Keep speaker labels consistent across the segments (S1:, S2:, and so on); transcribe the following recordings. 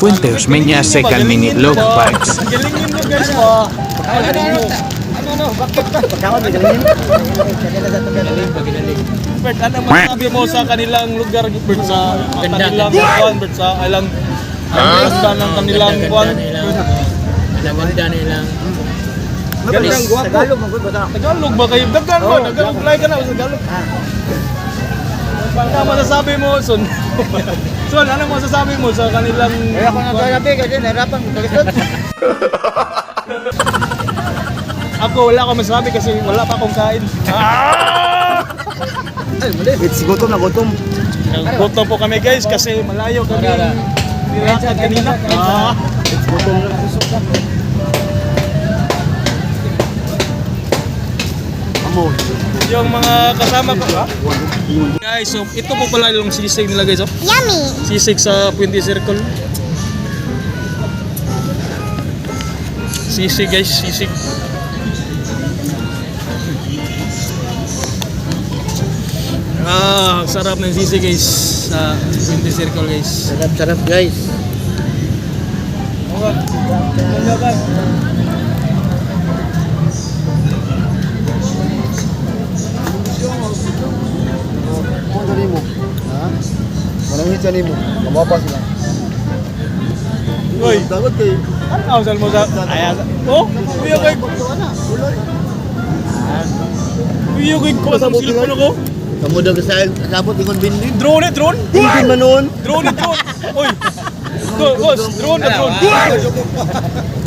S1: Fuente Osmeña seca el mini log bikes.
S2: Galingin mo guys mo. Bert, ano masabi mo sa kanilang lugar, Bert, sa kanilang kuwan, Bert, sa ilang ganda ng kanilang kuwan?
S3: Ganda nilang.
S2: Gandang guwapo. Tagalog ba kayo? Daggan mo, nag-apply ka na sa Tagalog. Ano masasabi mo, Son? Son, ano masasabi mo sa kanilang...
S3: Kaya ako nagsasabi kasi nahirapan ko kalisod.
S2: Ako, wala akong masasabi kasi wala pa akong kain.
S3: It's gutom na gutom.
S2: Gutom po kami guys kasi malayo kami nilakad kanina.
S3: It's gutom na busog ka. Amo.
S2: Yung mga kasama ko. Guys, so ito po pala yung sisig nila guys. Oh.
S4: Yummy!
S2: Sisig sa Puente Circle. Sisig guys, sisig. Sarap ng sisig guys sa Puente Circle guys.
S3: Sarap guys.
S5: Kung dali mo, ha? Manangit siya mo, mabapas lang.
S2: Uy,
S5: Dapat kayo.
S2: ano sal mo sa... Ayan. Oh, kuya kay... Kuya kay ko sa cellphone ko.
S3: Kamu daw sa sabot ingon bindin.
S2: Drone eh, drone.
S3: Tingin man noon.
S2: Drone eh, drone. Uy. Boss, drone na drone.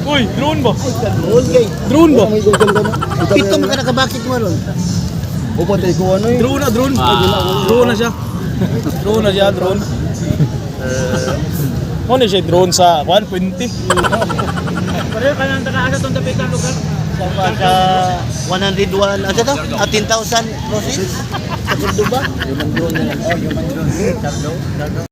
S2: Uy, drone ba?
S3: Drone kay.
S2: Drone ba?
S5: May gugol ka na.
S3: Pito man ka nakabakit mo ron.
S5: Upo tayo ko ano eh.
S2: Drone na, drone. Drone na siya. Drone na siya, drone. Ano siya drone sa 120?
S3: Pareho ka nang takaasa tong dapat ka lugar. Sa 101 asa to? 10,000 process. Sa Cordoba.
S5: Yung drone na lang. Oh, yung drone.